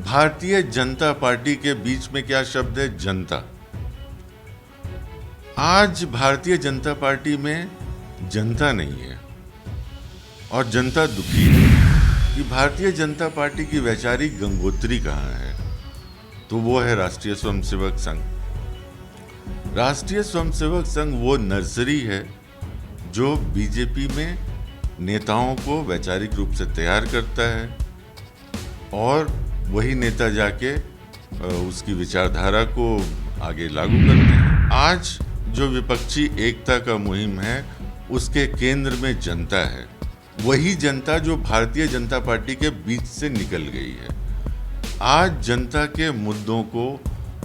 Bharatiya Janata party के बीच में क्या शब्द है? जनता। आज भारतीय जनता पार्टी में जनता नहीं है और जनता दुखी है कि भारतीय जनता पार्टी की वैचारिक गंगोत्री कहाँ है। तो वो है राष्ट्रीय स्वयंसेवक संघ। राष्ट्रीय स्वयंसेवक संघ वो नर्सरी है जो बीजेपी में नेताओं को वैचारिक रूप से तैयार करता है और वही नेता जाके उसकी विचारधारा को आगे लागू करते हैं। आज जो विपक्षी एकता का मुहिम है उसके केंद्र में जनता है। वही जनता जो भारतीय जनता पार्टी के बीच से निकल गई है। आज जनता के मुद्दों को,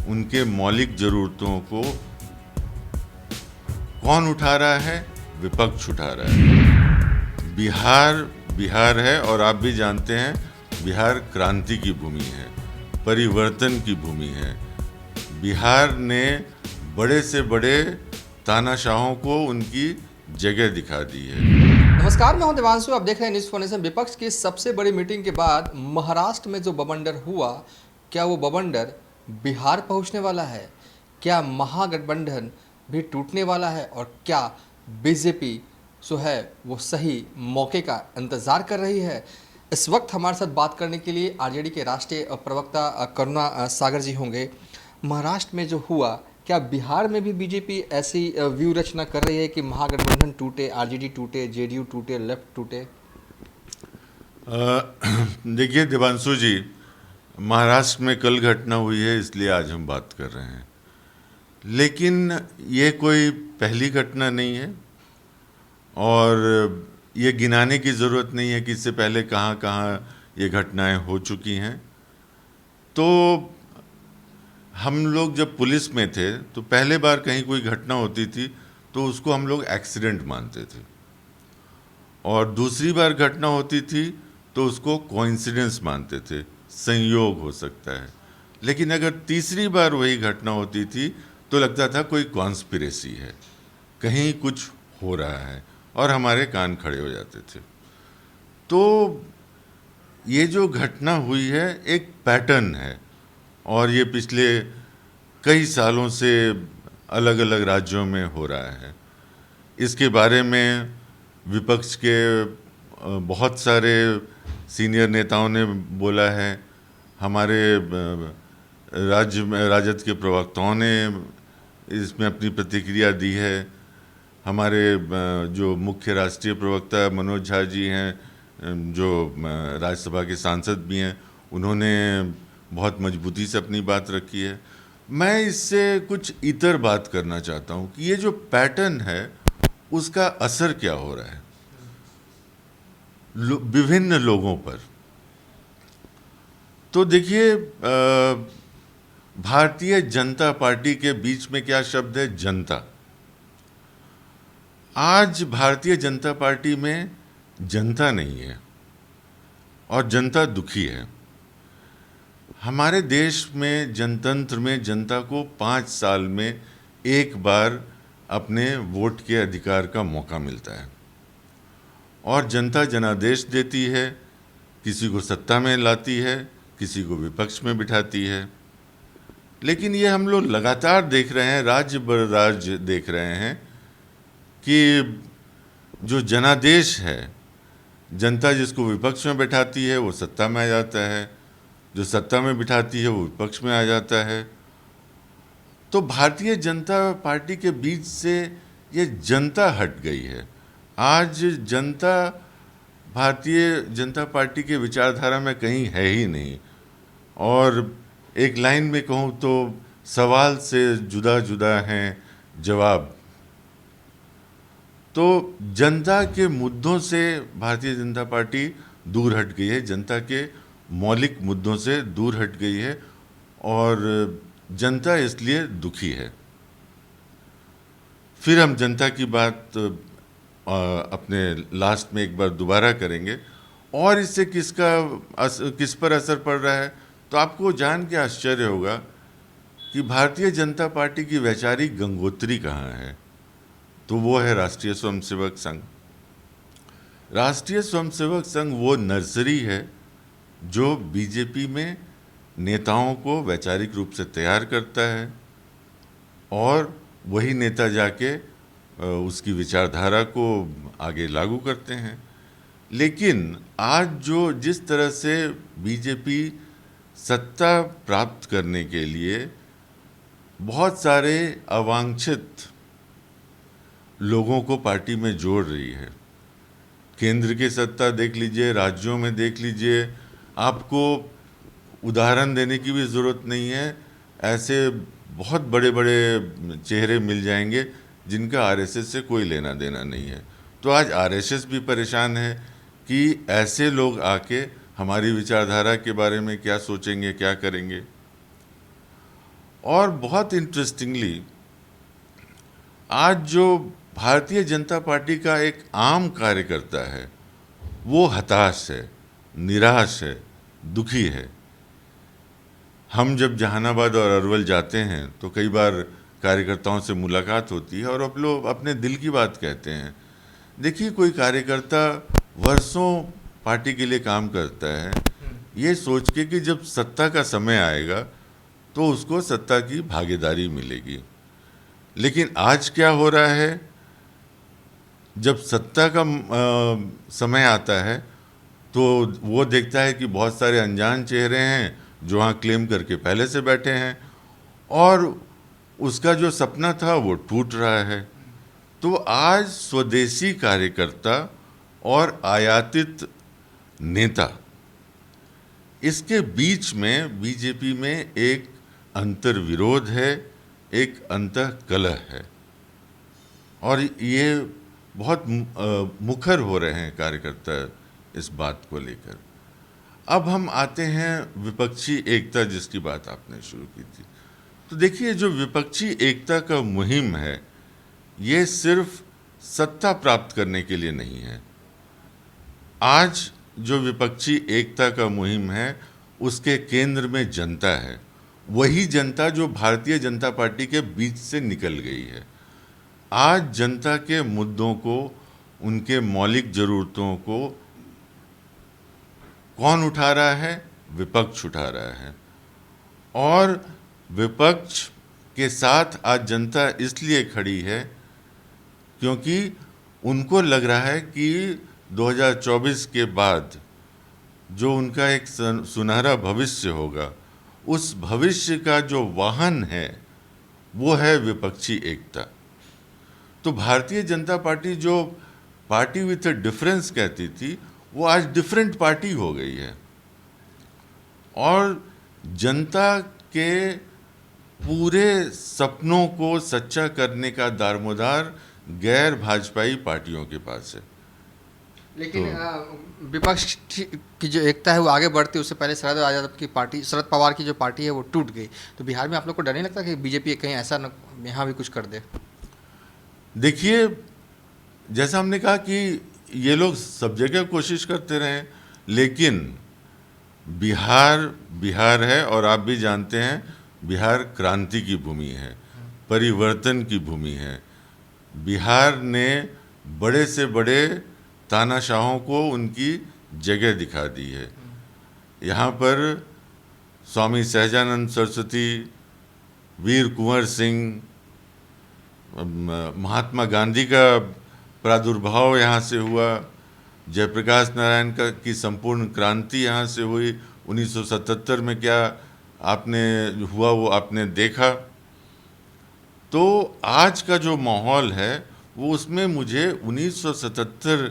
उनके मौलिक जरूरतों को कौन उठा रहा है? विपक्ष उठा रहा है। बिहार है और आप भी जानते हैं बिहार क्रांति की भूमि है, परिवर्तन की भूमि है। बिहार ने बड़े से बड़े तानाशाहों को उनकी जगह दिखा दी है। नमस्कार, मैं हूं देवांशु। आप देख रहे हैं न्यूज़ फाउंडेशन। विपक्ष की सबसे बड़ी मीटिंग के बाद महाराष्ट्र में जो बवंडर हुआ, क्या वो बवंडर बिहार पहुंचने वाला है? क्या महागठबंधन भी टूटने वाला है? और क्या बीजेपी जो है वो सही मौके का इंतज़ार कर रही है? इस वक्त हमारे साथ बात करने के लिए आरजेडी के राष्ट्रीय प्रवक्ता करुणा सागर जी होंगे। महाराष्ट्र में जो हुआ, क्या बिहार में भी बीजेपी ऐसी व्यू रचना कर रही है कि महागठबंधन टूटे, आरजेडी टूटे, जेडीयू टूटे, लेफ्ट टूटे? देखिए देवांशु जी, महाराष्ट्र में कल घटना हुई है इसलिए आज हम बात कर रहे हैं, लेकिन ये कोई पहली घटना नहीं है और ये गिनाने की ज़रूरत नहीं है कि इससे पहले कहाँ कहाँ ये घटनाएं हो चुकी हैं। तो हम लोग जब पुलिस में थे तो पहले बार कहीं कोई घटना होती थी तो उसको हम लोग एक्सीडेंट मानते थे और दूसरी बार घटना होती थी तो उसको कोइंसिडेंस मानते थे, संयोग हो सकता है। लेकिन अगर तीसरी बार वही घटना होती थी तो लगता था कोई कॉन्स्पिरेसी है, कहीं कुछ हो रहा है और हमारे कान खड़े हो जाते थे। तो ये जो घटना हुई है एक पैटर्न है और ये पिछले कई सालों से अलग अलग राज्यों में हो रहा है। इसके बारे में विपक्ष के बहुत सारे सीनियर नेताओं ने बोला है, हमारे राजद के प्रवक्ताओं ने इसमें अपनी प्रतिक्रिया दी है। हमारे जो मुख्य राष्ट्रीय प्रवक्ता मनोज झा जी हैं, जो राज्यसभा के सांसद भी हैं, उन्होंने बहुत मजबूती से अपनी बात रखी है। मैं इससे कुछ इतर बात करना चाहता हूँ कि ये जो पैटर्न है उसका असर क्या हो रहा है विभिन्न लोगों पर। तो देखिए, भारतीय जनता पार्टी के बीच में क्या शब्द है? जनता। आज भारतीय जनता पार्टी में जनता नहीं है और जनता दुखी है। हमारे देश में जनतंत्र में जनता को 5 साल में एक बार अपने वोट के अधिकार का मौका मिलता है और जनता जनादेश देती है, किसी को सत्ता में लाती है, किसी को विपक्ष में बिठाती है। लेकिन ये हम लोग लगातार देख रहे हैं, राज्य बर राज्य देख रहे हैं कि जो जनादेश है, जनता जिसको विपक्ष में बिठाती है वो सत्ता में आ जाता है, जो सत्ता में बिठाती है वो विपक्ष में आ जाता है। तो भारतीय जनता पार्टी के बीच से ये जनता हट गई है। आज जनता भारतीय जनता पार्टी के विचारधारा में कहीं है ही नहीं और एक लाइन में कहूँ तो सवाल से जुदा जुदा हैं जवाब। तो जनता के मुद्दों से भारतीय जनता पार्टी दूर हट गई है, जनता के मौलिक मुद्दों से दूर हट गई है और जनता इसलिए दुखी है। फिर हम जनता की बात अपने लास्ट में एक बार दोबारा करेंगे और इससे किस पर असर पड़ रहा है। तो आपको जान के आश्चर्य होगा कि भारतीय जनता पार्टी की वैचारिक गंगोत्री कहाँ है। तो वो है राष्ट्रीय स्वयंसेवक संघ। राष्ट्रीय स्वयंसेवक संघ वो नर्सरी है जो बीजेपी में नेताओं को वैचारिक रूप से तैयार करता है और वही नेता जाके उसकी विचारधारा को आगे लागू करते हैं। लेकिन आज जो जिस तरह से बीजेपी सत्ता प्राप्त करने के लिए बहुत सारे अवांछित लोगों को पार्टी में जोड़ रही है, केंद्र की सत्ता देख लीजिए, राज्यों में देख लीजिए, आपको उदाहरण देने की भी ज़रूरत नहीं है, ऐसे बहुत बड़े बड़े चेहरे मिल जाएंगे जिनका आरएसएस से कोई लेना देना नहीं है। तो आज आरएसएस भी परेशान है कि ऐसे लोग आके हमारी विचारधारा के बारे में क्या सोचेंगे, क्या करेंगे। और बहुत इंटरेस्टिंगली आज जो भारतीय जनता पार्टी का एक आम कार्यकर्ता है वो हताश है, निराश है, दुखी है। हम जब जहानाबाद और अरवल जाते हैं तो कई बार कार्यकर्ताओं से मुलाकात होती है और अब लोग अपने दिल की बात कहते हैं। देखिए, कोई कार्यकर्ता वर्षों पार्टी के लिए काम करता है ये सोच के कि जब सत्ता का समय आएगा तो उसको सत्ता की भागीदारी मिलेगी। लेकिन आज क्या हो रहा है, जब सत्ता का समय आता है तो वो देखता है कि बहुत सारे अनजान चेहरे हैं जो वहाँ क्लेम करके पहले से बैठे हैं और उसका जो सपना था वो टूट रहा है। तो आज स्वदेशी कार्यकर्ता और आयातित नेता, इसके बीच में बीजेपी में एक अंतर्विरोध है, एक अंतःकलह है और ये बहुत मुखर हो रहे हैं कार्यकर्ता इस बात को लेकर। अब हम आते हैं विपक्षी एकता, जिसकी बात आपने शुरू की थी। तो देखिए, जो विपक्षी एकता का मुहिम है ये सिर्फ सत्ता प्राप्त करने के लिए नहीं है। आज जो विपक्षी एकता का मुहिम है उसके केंद्र में जनता है, वही जनता जो भारतीय जनता पार्टी के बीच से निकल गई है। आज जनता के मुद्दों को, उनके मौलिक ज़रूरतों को कौन उठा रहा है? विपक्ष उठा रहा है। और विपक्ष के साथ आज जनता इसलिए खड़ी है क्योंकि उनको लग रहा है कि 2024 के बाद जो उनका एक सुनहरा भविष्य होगा, उस भविष्य का जो वाहन है वो है विपक्षी एकता। तो भारतीय जनता पार्टी जो पार्टी विथ अ डिफरेंस कहती थी वो आज डिफरेंट पार्टी हो गई है और जनता के पूरे सपनों को सच्चा करने का दारोमदार गैर भाजपाई पार्टियों के पास है। लेकिन विपक्ष की जो एकता है वो आगे बढ़ती है। उससे पहले शरद यादव की पार्टी, शरद पवार की जो पार्टी है वो टूट गई। तो बिहार में आप लोग को डर नहीं लगता कि बीजेपी कहीं ऐसा न यहाँ भी कुछ कर दे? देखिए, जैसा हमने कहा कि ये लोग सब जगह कोशिश करते रहे, लेकिन बिहार है और आप भी जानते हैं बिहार क्रांति की भूमि है, परिवर्तन की भूमि है। बिहार ने बड़े से बड़े तानाशाहों को उनकी जगह दिखा दी है। यहाँ पर स्वामी सहजानंद सरस्वती, वीर कुंवर सिंह, महात्मा गांधी का प्रादुर्भाव यहाँ से हुआ, जयप्रकाश नारायण की संपूर्ण क्रांति यहाँ से हुई। 1977 में क्या आपने हुआ वो आपने देखा। तो आज का जो माहौल है वो उसमें मुझे 1977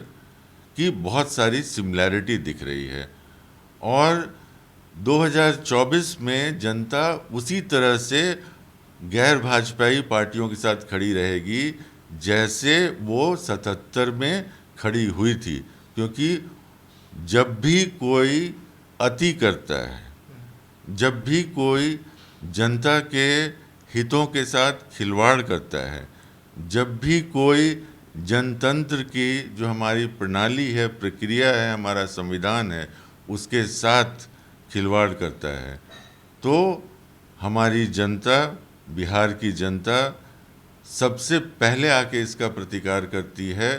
की बहुत सारी सिमिलैरिटी दिख रही है और 2024 में जनता उसी तरह से गैर भाजपाई पार्टियों के साथ खड़ी रहेगी जैसे वो 77 में खड़ी हुई थी। क्योंकि जब भी कोई अति करता है, जब भी कोई जनता के हितों के साथ खिलवाड़ करता है, जब भी कोई जनतंत्र की जो हमारी प्रणाली है, प्रक्रिया है, हमारा संविधान है, उसके साथ खिलवाड़ करता है, तो हमारी जनता, बिहार की जनता सबसे पहले आके इसका प्रतिकार करती है।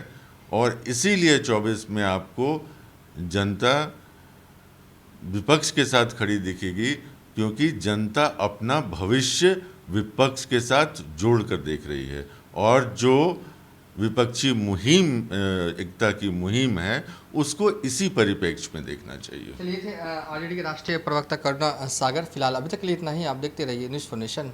और इसीलिए 24 में आपको जनता विपक्ष के साथ खड़ी दिखेगी, क्योंकि जनता अपना भविष्य विपक्ष के साथ जोड़कर देख रही है, और जो विपक्षी मुहिम एकता की मुहिम है उसको इसी परिप्रेक्ष्य में देखना चाहिए। चलिए थे आरजेडी के राष्ट्रीय प्रवक्ता करुणा सागर। फिलहाल अभी तक के लिए इतना ही। आप देखते रहिए न्यूज़ फॉर नेशन।